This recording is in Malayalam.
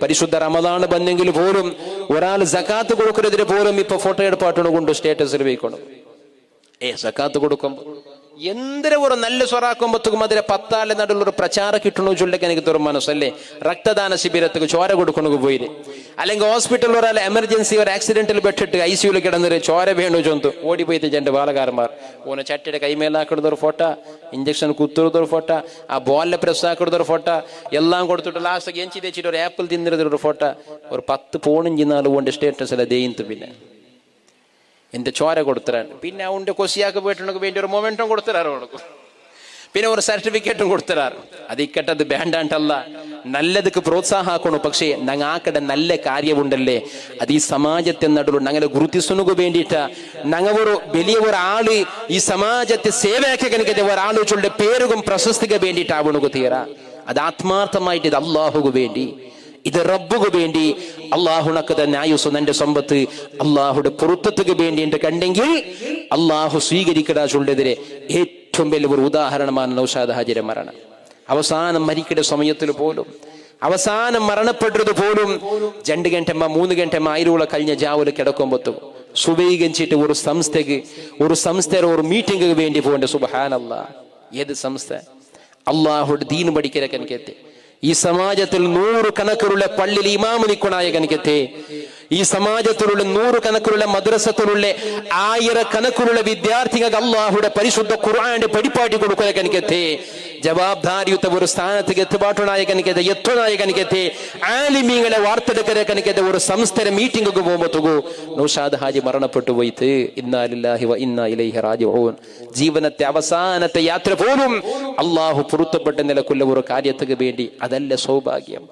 പരിശുദ്ധ റമദാൻ ബന്നെങ്കിൽ പോലും ഒരാൾ സകാത്ത് കൊടുക്കുന്നതിന് പോലും ഇപ്പൊ ഫോട്ടോ എടുപ്പാട്ടോട് കൊണ്ട് സ്റ്റേറ്റസിൽ വെക്കണം. സകാത്ത് കൊടുക്കുമ്പോ എന്തൊരു ഒരു നല്ല സ്വറാക്കുമ്പത്തും അതിലെ പത്താലെ നടുള്ളൊരു പ്രചാരം കിട്ടണു ചൊല്ലൊക്കെ എനിക്ക് തുറ മനസ്സല്ലേ. രക്തദാന ശിബിരത്തിൽ ചോര കൊടുക്കണു പോയിര്, അല്ലെങ്കിൽ ഹോസ്പിറ്റലിൽ ഒരാൾ എമർജൻസി ഒരു ആക്സിഡന്റിൽ പെട്ടിട്ട് ICU കിടന്നിട്ട് ചോര വേണു ചൊന്തു ഓടിപ്പോയിട്ട് എന്റെ ബാലകാരന്മാർ ഓനെ ചട്ടിയുടെ കൈമേലാക്കിടുന്നൊരു ഫോട്ടോ, ഇഞ്ചക്ഷൻ കുത്തുന്നൊരു ഫോട്ടോ, ആ ബോളിലെ പ്രസ് ആക്കിടുന്നൊരു ഫോട്ടോ എല്ലാം കൊടുത്തിട്ട് ലാസ്റ്റ് എഞ്ചി തേച്ചിട്ട് ഒരു ആപ്പിൾ തിന്നിരുന്നൊരു ഫോട്ടോ, ഒരു 10 പോണിഞ്ചിന്നാൾ കൊണ്ട് സ്റ്റേറ്റസിലെ ദെയ്ത്ത്. പിന്നെ എന്റെ ചോര കൊടുത്തരാണ്, പിന്നെ അവന്റെ കൊസിയാക്ക് പോയിട്ടുണ്ടെങ്കിൽ വേണ്ടി ഒരു മൊമെന്റും കൊടുത്തരാറ് കൊടുക്കും, പിന്നെ ഒരു സർട്ടിഫിക്കറ്റും കൊടുത്തരാറ്. അത് ഇക്കട്ടത് വേണ്ടാണ്ടല്ല, നല്ലതൊക്കെ പ്രോത്സാഹക്കണം. പക്ഷേ ഞങ്ങൾ ആക്കടെ നല്ല കാര്യമുണ്ടല്ലേ അത് ഈ സമാജത്തെ നടുള്ളൂ ഞങ്ങളെ ഗുരുതിസുനുക്ക് വേണ്ടിയിട്ടാ. ഞങ്ങൾ ഒരു വലിയ ഒരാള് ഈ സമാജത്തെ സേവയാക്കി കണിക്കത്തെ ഒരാള് ചൊല്ലെ പേരുകും പ്രശസ്തിക്ക് വേണ്ടിയിട്ടാവണക്ക് തീരാ. അത് ആത്മാർത്ഥമായിട്ട് ഇത് അള്ളാഹുക്ക് വേണ്ടി, ഇത് റബ്ബുക്ക് വേണ്ടി, അള്ളാഹുണക്ക് തന്നെ ആയുസ് എന്റെ സമ്പത്ത് അള്ളാഹുടെ പൊരുത്തத்துக்கு വേണ്ടി കണ്ടെങ്കിൽ അള്ളാഹു സ്വീകരിക്കടാ ചൊല്ലതിരെ ഏറ്റവും വലിയ ഒരു ഉദാഹരണമാണ് നൗഷാദ് ഹാജിയുടെ മരണം. അവസാനം മരിക്കേണ്ട സമയത്തിൽ പോലും, അവസാനം മരണപ്പെട്ടത് പോലും 2 ഗಂಟೆ 3 ಗಂಟೆ ആയിരൂള കഴിഞ്ഞ ജാവല് കിടക്കുമ്പോത്തും സുബൈഗഞ്ചിട്ട് ഒരു സംസ്ഥയുടെ ഒരു മീറ്റിംഗ് വേണ്ടി പോകേണ്ട. സുബ്ഹാനല്ലാഹ്, ഏത് സംസ്ഥ? അള്ളാഹുടെ ദീൻ പഠിക്കലൊക്കെ എനിക്കെത്തി. ഈ സമാജത്തിൽ 100 കണക്കിലുള്ള പള്ളിയിൽ ഇമാമ് നിൽക്കണായ കണക്കെത്തി. ഈ സമാജത്തിലുള്ള 100 കണക്കിലുള്ള മദ്രസത്തിലുള്ള 1000 കണക്കിലുള്ള വിദ്യാർത്ഥികൾക്ക് അള്ളാഹുടെ പരിശുദ്ധ ഖുർആന്റെ പഠിപ്പാട്ടി കൊടുക്കുക കണക്കെത്തി. ജവാബ്ദാരിയുത്ത ഒരു സ്ഥാനത്തേക്ക് എത്തുപാട്ടുണ്ടായ കണക്കെത്തി, എത്തുനായ കണക്കെത്തി. ആലിമീങ്ങളെ വാർത്തെടുക്കലെ കണക്കെത്തി. ഒരു സംസ്ഥയുടെ മീറ്റിംഗ് പോകുമ്പോഴത്തേക്കു നൗഷാദ് ഹാജി മരണപ്പെട്ടു പോയിട്ട് ഇന്നാ ലില്ലാഹി വ ഇന്നാ ഇലൈഹി റാജിഊൻ. ജീവനത്തെ അവസാനത്തെ യാത്ര പോലും അള്ളാഹു പൊരുത്തപ്പെട്ട നിലക്കുള്ള ഒരു കാര്യത്തിന് വേണ്ടി. അതല്ല സൗഭാഗ്യം.